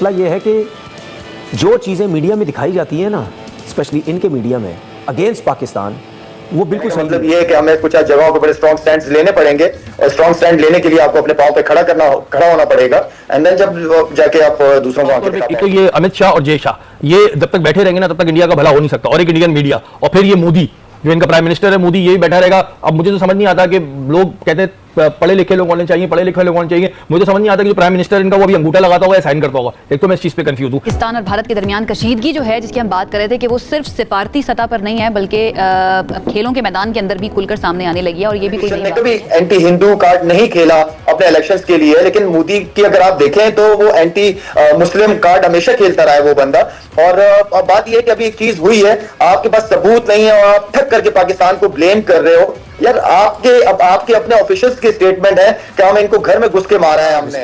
मसला ये है कि जो चीज़ें मीडिया में दिखाई जाती हैं ना, स्पेशली इनके मीडिया में अगेंस्ट पाकिस्तान, वो बिल्कुल सही मतलब ये है कि हमें कुछ जगहों के ऊपर स्ट्रॉन्ग स्टैंड लेने पड़ेंगे और स्ट्रॉन्ग स्टैंड लेने के लिए आपको अपने पांव पे खड़ा होना पड़ेगा एंड देन जब जाके आप दूसरों को आगे दिखाते हैं। तो ये अमित शाह और जय शाह ये जब तक बैठे रहेंगे ना तब तक इंडिया का भला हो नहीं सकता, और एक इंडियन मीडिया, और फिर ये मोदी जो इनका प्राइम मिनिस्टर है, मोदी यही बैठा रहेगा। अब मुझे तो समझ नहीं आता कि लोग कहते हैं पढ़े लिखे लोग होने चाहिए, पढ़े लिखे लोग होने चाहिए, मुझे समझ नहीं आता कि जो प्राइम मिनिस्टर इनका वो भी अंगूठा लगाता होगा या साइन करता होगा। एक तो मैं इस चीज पे कंफ्यूज हूं। पाकिस्तान और भारत के दरमियान कशीदगी जो है, जिसकी हम बात कर रहे थे कि वो सिर्फ सिफारती सतह पर नहीं है बल्कि खेलों के मैदान के अंदर भी खुलकर सामने आने लगी है, और ये भी कोई कभी एंटी हिंदू कार्ड नहीं खेला अपने इलेक्शंस के लिए, लेकिन मोदी की अगर आप देखें तो वो एंटी मुस्लिम कार्ड हमेशा खेलता रहा है वो बंदा। और बात यह है कि अभी एक चीज हुई है, आपके पास सबूत नहीं है और आप ठग करके पाकिस्तान को ब्लेम कर रहे हो। यार आपके अपने ऑफिशियल्स की स्टेटमेंट है कि हम इनको घर में घुस के मारा है हमने,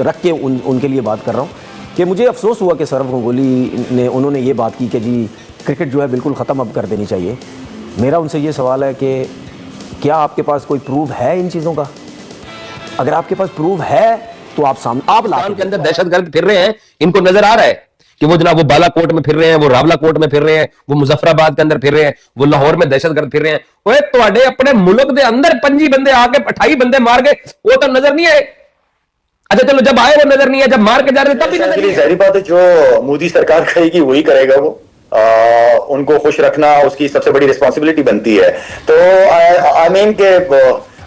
रख के उनके लिए बात कर रहा हूँ कि मुझे अफसोस हुआ कि सौरव गंगुली ने उन्होंने ये बात की कि जी क्रिकेट जो है बिल्कुल ख़त्म अब कर देनी चाहिए। मेरा उनसे ये सवाल है कि क्या आपके पास कोई प्रूफ है इन चीज़ों का? अगर आपके पास प्रूफ है तो आप सामने के अंदर दहशतगर्द फिर रहे हैं, इनको नजर आ रहा है कि वो जनाब वो बालाकोट में फिर रहे हैं, वो रावलाकोट में फिर रहे हैं, वो मुजफ्फराबाद के अंदर फिर रहे हैं, वो लाहौर में दहशतगर्द फिर रहे हैं। ओए तुम्हारे अपने मुल्क के अंदर 25 बंदे आके 28 बंदे मार गए, वो तो नजर नहीं आए। अच्छा चलो जब आए वो नजर नहीं है, जब मार के जा रहे तब भी नजर नहीं। जाहिर बात है जो मोदी सरकार कहेगी वही करेगा वो। उनको खुश रखना उसकी सबसे बड़ी रिस्पॉन्सिबिलिटी बनती है। तो आई मीन के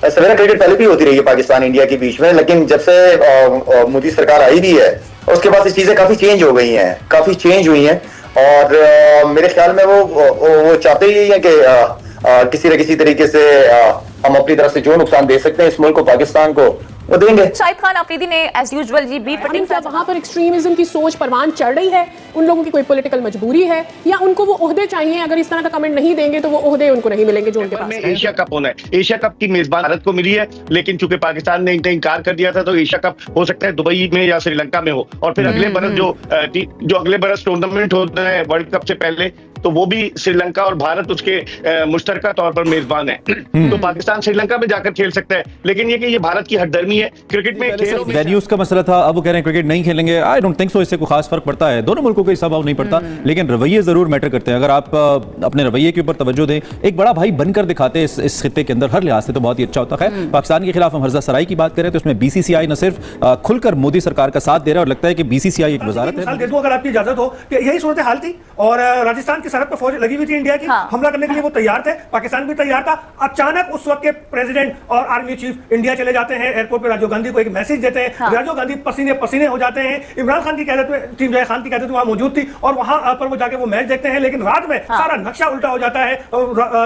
सवेरा क्रिकेट पहले भी होती रही है पाकिस्तान इंडिया के बीच में, लेकिन जब से मोदी सरकार आई भी है उसके बाद ये चीजें काफी चेंज हो गई हैं, काफी चेंज हुई हैं। और मेरे ख्याल में वो चाहते ही है कि किसी न किसी तरीके से हम अपनी तरफ से जो नुकसान दे सकते हैं इस मुल्क को, पाकिस्तान को, वो देंगे। शाहिद खान अफरीदी ने एज यूजुअल जी बी फिटिंग क्या वहां पर एक्सट्रीमिज्म की सोच परवान चढ़ रही है? उन लोगों की कोई पॉलिटिकल मजबूरी है या उनको वो ओहदे चाहिए? अगर इस तरह का कमेंट नहीं देंगे तो वो ओहदे उनको नहीं मिलेंगे जो उनके पास है। एशिया कप होना है, एशिया कप की मेजबान भारत को मिली है, लेकिन चूंकि पाकिस्तान ने इनकार कर दिया था तो एशिया कप हो सकता है दुबई में या श्रीलंका में हो, और फिर अगले बरस जो अगले बरस टूर्नामेंट होता है वर्ल्ड कप से पहले, तो वो भी श्रीलंका और भारत उसके मुश्तरका तौर पर मेजबान है। तो पाकिस्तान श्रीलंका में जाकर खेल सकता है, लेकिन ये भारत की हटदर्मी है क्रिकेट में। वेन्यूज का मसला था, अब वो कह रहे हैं क्रिकेट नहीं खेलेंगे। आई डोंट थिंक सो, इससे कोई खास फर्क पड़ता है, दोनों मुल्कों का स्वभाव नहीं पड़ता, लेकिन रवैये जरूर मैटर करते हैं। अगर आप अपने रवैये के ऊपर तवज्जो दें, एक बड़ा भाई बनकर दिखाते इस खित्ते के अंदर, हर लिहाज से तो बहुत ही अच्छा होता है। पाकिस्तान के खिलाफ हम हर्जा सराई की बात करें तो उसमें बीसीसीआई न सिर्फ खुलकर मोदी सरकार का साथ दे रहा है, और लगता है कि बीसीसीआई एक वजारत है। अगर आपकी इजाजत हो कि यही सूरत हाल थी और राजस्थान की सरहद पर फौज लगी हुई थी इंडिया की, हमला करने के लिए वो तैयार थे, पाकिस्तान भी तैयार था। अचानक उस वक्त के प्रेसिडेंट और आर्मी चीफ इंडिया चले जाते हैं, एयरपोर्ट पे राजीव गांधी को एक मैसेज देते हैं, राजीव गांधी पसीने पसीने हो जाते हैं। इमरान खान की क़यादत में टीम जो खान की क़यादत में वहां मौजूद थी और वहां पर वो जाके वो मैच देखते हैं, लेकिन रात में सारा नक्शा उल्टा हो जाता है।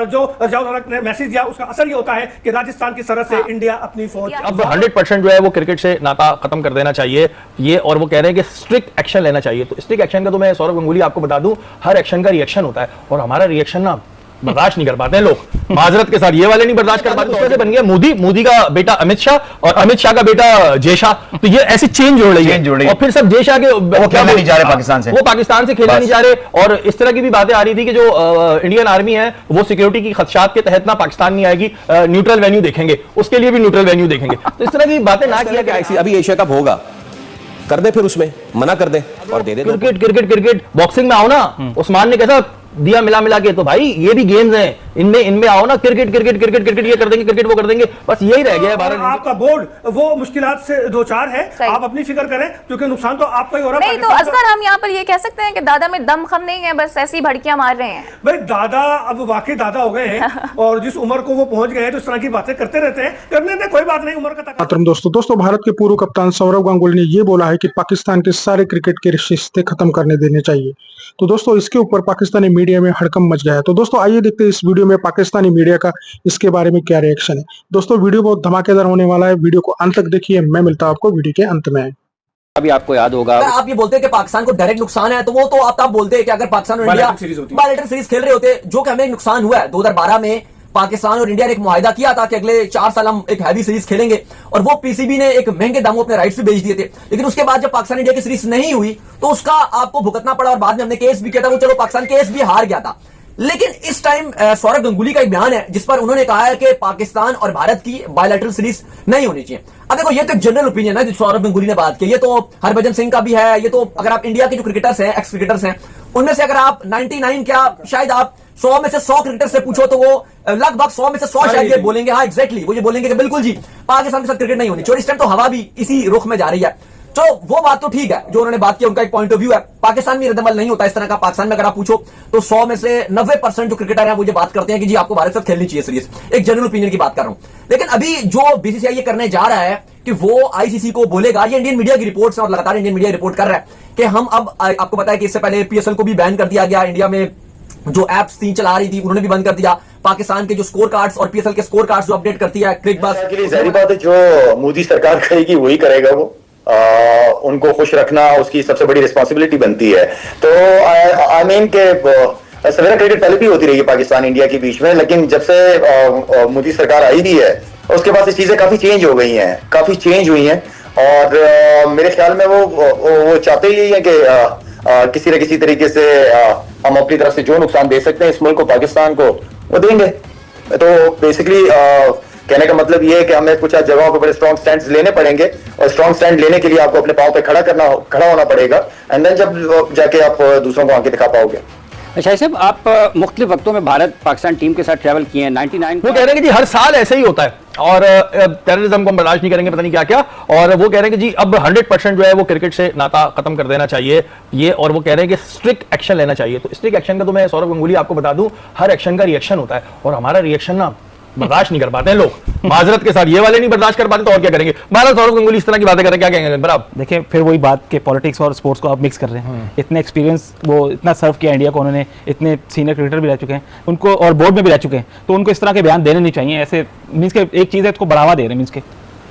जो रजाउल ने मैसेज दिया उसका असर ये होता है कि राजस्थान की सरहद से इंडिया अपनी फौज अब 100% जो है वो क्रिकेट से नाता खत्म कर देना चाहिए ये, और वो कह रहे हैं कि स्ट्रिक्ट एक्शन लेना चाहिए। तो स्ट्रिक्ट एक्शन का तो मैं सौरव गंगुली आपको बता दूं, हर एक्शन का रिएक्शन होता है, और हमारा रिएक्शन ना बर्दाश्त नहीं कर पाते हैं लोग, माजरत के साथ ये वाले नहीं बर्दाश्त कर पाते। उससे बन गया मोदी का बेटा अमित शाह और अमित शाह का बेटा जय शाह। तो ये ऐसी चेंज हो रही है, और फिर सब जय शाह के वो खेलने नहीं जा रहे पाकिस्तान से, वो पाकिस्तान से खेलने नहीं जा रहे। और इस तरह की भी बातें आ रही थी कि जो इंडियन आर्मी है वो सिक्योरिटी की खदशात के तहत ना पाकिस्तान नहीं आएगी, न्यूट्रल वेन्यू देखेंगे, उसके लिए भी न्यूट्रल वेन्यू देखेंगे। तो इस तरह की बातें ना किया कि अभी एशिया कप होगा, कर दे, फिर उसमें मना कर दे और दे दे। क्रिकेट बॉक्सिंग में आओ ना, उस्मान ने कैसा दिया मिला के, तो भाई ये भी गेम्स हैं, इनमें आओ ना, क्रिकेट ये कर देंगे, क्रिकेट वो कर देंगे, बस यही रह गया है भारत। आपका बोर्ड वो मुश्किलात से दो चार है, आप अपनी फिक्र करें क्योंकि नुकसान तो आपका ही हो रहा है। नहीं तो असगर हम यहाँ पर ये कह सकते हैं कि दादा में दम खम नहीं है, बस ऐसी भड़कियां मार रहे हैं। भाई दादा अब वाकई दादा हो गए हैं और जिस उम्र को वो पहुंच गए हैं तो इस तरह की बातें करते रहते हैं, करने में कोई बात नहीं, उम्र का तकाजा। दोस्तों भारत के पूर्व कप्तान सौरव गांगुली ने ये बोला है कि पाकिस्तान के सारे क्रिकेट के रिश्ते खत्म करने देने चाहिए। तो दोस्तों इसके ऊपर पाकिस्तानी मीडिया में हड़कंप मच गया है। तो दोस्तों आइए देखते हैं इस वीडियो में पाकिस्तानी मीडिया का इसके बारे में क्या रिएक्शन है। दोस्तों वीडियो बहुत धमाकेदार होने वाला है, वीडियो को अंत तक देखिए। मैं मिलता हूं आपको वीडियो के अंत में। अभी आपको याद होगा, आप ये बोलते हैं कि पाकिस्तान को डायरेक्ट नुकसान है, तो वो तो आप बोलते हैं कि अगर पाकिस्तान और इंडिया बायलैटरल सीरीज खेल रहे होते, जो कि हमें नुकसान हुआ है 2012 में पाकिस्तान और इंडिया ने एक मुआहिदा किया था कि अगले 4 साल हम एक हैवी सीरीज खेलेंगे, और वो पीसीबी ने एक महंगे दामों अपने राइट्स भी बेच दिए थे। लेकिन उसके बाद जब पाकिस्तान इंडिया की सीरीज नहीं हुई तो उसका आपको भुगतना पड़ा, और बाद में हमने केस भी किया था, वो चलो पाकिस्तान केस भी हार गया था। लेकिन इस टाइम सौरव गंगुली का एक बयान है जिस पर उन्होंने कहा है कि पाकिस्तान और भारत की बायलैटरल सीरीज नहीं होनी चाहिए। अब देखो, ये तो एक जनरल ओपिनियन है जो सौरव गंगुली ने बात की, ये तो हरभजन सिंह का भी है, ये तो अगर आप इंडिया के जो क्रिकेटर्स हैं, एक्स क्रिकेटर्स हैं, उनमें से अगर आप 99 क्या शायद आप 100 में से 100 क्रिकेटर से पूछो तो वो लगभग 100 में से 100 शायद ये बोलेंगे, हाँ एग्जैक्टली, वो ये बोलेंगे कि बिल्कुल जी पाकिस्तान के साथ क्रिकेट नहीं होनी चाहिए। इस टाइम तो हवा भी इसी रुख में जा रही है, तो वो बात तो ठीक है जो उन्होंने बात की, उनका एक पॉइंट ऑफ व्यू है। पाकिस्तान में रद्दमल नहीं होता इस तरह का। पाकिस्तान में अगर आप पूछो तो 100 में से 90% जो क्रिकेटर हैं वो ये बात करते हैं कि जी आपको भारत के साथ खेलनी चाहिए सीरीज। एक जनरल ओपिनियन की बात कर रहा हूं। लेकिन अभी जो बीसीसीआई ये करने जा रहा है कि वो आईसीसी को बोलेगा, ये इंडियन मीडिया की रिपोर्ट्स हैं और लगातार इंडियन मीडिया रिपोर्ट कर रहा है कि हम अब, आपको पता है कि इससे पहले पीएसएल को भी बैन कर दिया गया, इंडिया में जो एप्स 3 चला रही थी उन्होंने भी बंद कर दिया, पाकिस्तान के जो स्कोर कार्ड्स और पीएसएल के स्कोर कार्ड्स जो अपडेट करती है क्रिकबस के लिए जाहिर बात है जो मोदी सरकार कहेगी वही करेगा वो। उनको खुश रखना उसकी सबसे बड़ी रिस्पॉन्सिबिलिटी बनती है। तो आई मीन के सवेरा क्रिकेट पहले भी होती रही है पाकिस्तान इंडिया के बीच में, लेकिन जब से मोदी सरकार आई भी है उसके बाद से चीजें काफी चेंज हो गई हैं, काफी चेंज हुई हैं। और मेरे ख्याल में वो चाहते ही है कि किसी न किसी तरीके से हम अपनी तरफ से जो नुकसान दे सकते हैं इस मुल्क को, पाकिस्तान को, वो देंगे। तो बेसिकली कहने का मतलब ये है कि हमें कुछ जगहों पर बड़े स्ट्रॉन्ग स्टैंड लेने पड़ेंगे और स्ट्रॉन्ग स्टैंड लेने के लिए आपको अपने पांव पे खड़ा होना पड़ेगा, एंड देन जब जाके आप दूसरों को आंखें दिखा पाओगे। अच्छा साहब, आप मुख्तलिफ वक्तों में भारत पाकिस्तान टीम के साथ ट्रैवल किए हैं, 99 वो कह रहे हैं कि जी हर साल ऐसे ही होता है और टेररिज्म को हम बर्दाश्त नहीं करेंगे, पता नहीं क्या क्या, और वो कह रहे हैं कि जी अब 100% जो है वो क्रिकेट से नाता खत्म कर देना चाहिए ये, और वो कह रहे हैं कि स्ट्रिक्ट एक्शन लेना चाहिए। तो स्ट्रिक्ट एक्शन का तो मैं सौरव गंगुली आपको बता दूं, हर एक्शन का रिएक्शन होता है और हमारा रिएक्शन ना बर्दाश्त नहीं कर पाते हैं लोग, माजरत के साथ ये वाले नहीं बर्दाश्त कर पाते तो और क्या करेंगे। महाराज सौरव गंगुली इस तरह की बातें कर रहे हैं, क्या कहेंगे बराबर? देखिए फिर वही बात के पॉलिटिक्स और स्पोर्ट्स को आप मिक्स कर रहे हैं। इतने एक्सपीरियंस, वो इतना सर्व किया इंडिया को उन्होंने, इतने सीनियर क्रिकेटर भी रह चुके हैं उनको और बोर्ड में भी रह चुके हैं, तो उनको इस तरह के बयान देने नहीं चाहिए। ऐसे मीन्स के एक चीज़ है इसको बढ़ावा दे रहे हैं मीन्स के,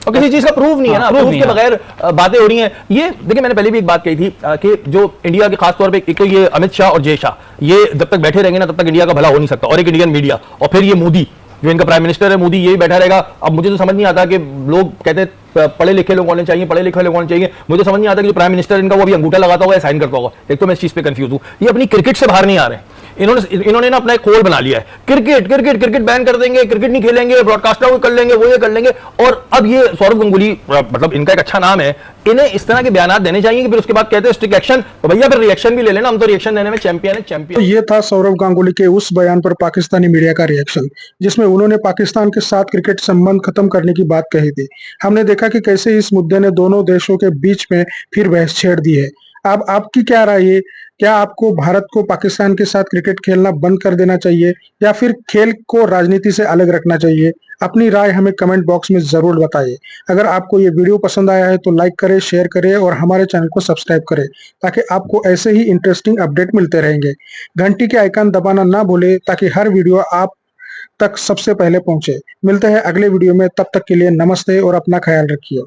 और किसी चीज का प्रूफ नहीं है ना, प्रूफ के बगैर बातें हो रही हैं। ये देखिए मैंने पहले भी एक बात कही थी कि जो इंडिया के खासतौर पे एक तो ये अमित शाह और जय शाह, ये जब तक बैठे रहेंगे ना तब तक इंडिया का भला हो नहीं सकता, और एक इंडियन मीडिया, और फिर ये मोदी जो इनका प्राइम मिनिस्टर है, मोदी यही बैठा रहेगा। अब मुझे तो समझ नहीं आता कि लोग कहते हैं पढ़े लिखे लोग होने चाहिए, पढ़े लिखे लोग होने चाहिए, मुझे तो समझ नहीं आता कि जो प्राइम मिनिस्टर इनका वो अभी अंगूठा लगाता होगा या साइन करता होगा। एक तो मैं इस चीज पे कंफ्यूज हूं, ये अपनी क्रिकेट से बाहर नहीं आ रहे हैं। इन्होंने ना अपना एक कोड बना लिया है, क्रिकेट क्रिकेट क्रिकेट बैन कर देंगे, क्रिकेट नहीं खेलेंगे, ब्रॉडकास्टर को कर लेंगे, वो ये कर लेंगे। और अब ये सौरव गंगुली, मतलब इनका एक अच्छा नाम है, इन्हें इस तरह के बयान देने चाहिए कि फिर उसके बाद कहते हैं स्ट्रिक्ट एक्शन, तो भैया फिर रिएक्शन भी ले लेना, हम तो रिएक्शन देने में चैंपियन है, चैंपियन। तो ये था सौरव गांगुली के उस बयान पर पाकिस्तानी मीडिया का रिएक्शन, जिसमें उन्होंने पाकिस्तान के साथ क्रिकेट संबंध खत्म करने की बात कही थी। हमने देखा कि कैसे इस मुद्दे ने दोनों देशों के बीच में फिर बहस छेड़ दी है। अब आपकी क्या राय है? क्या आपको भारत को पाकिस्तान के साथ क्रिकेट खेलना बंद कर देना चाहिए या फिर खेल को राजनीति से अलग रखना चाहिए? अपनी राय हमें कमेंट बॉक्स में जरूर बताइए। अगर आपको ये वीडियो पसंद आया है तो लाइक करें, शेयर करें और हमारे चैनल को सब्सक्राइब करें ताकि आपको ऐसे ही इंटरेस्टिंग अपडेट मिलते रहेंगे। घंटी के आइकन दबाना ना भूलें ताकि हर वीडियो आप तक सबसे पहले पहुंचे। मिलते हैं अगले वीडियो में, तब तक के लिए नमस्ते और अपना ख्याल रखिए।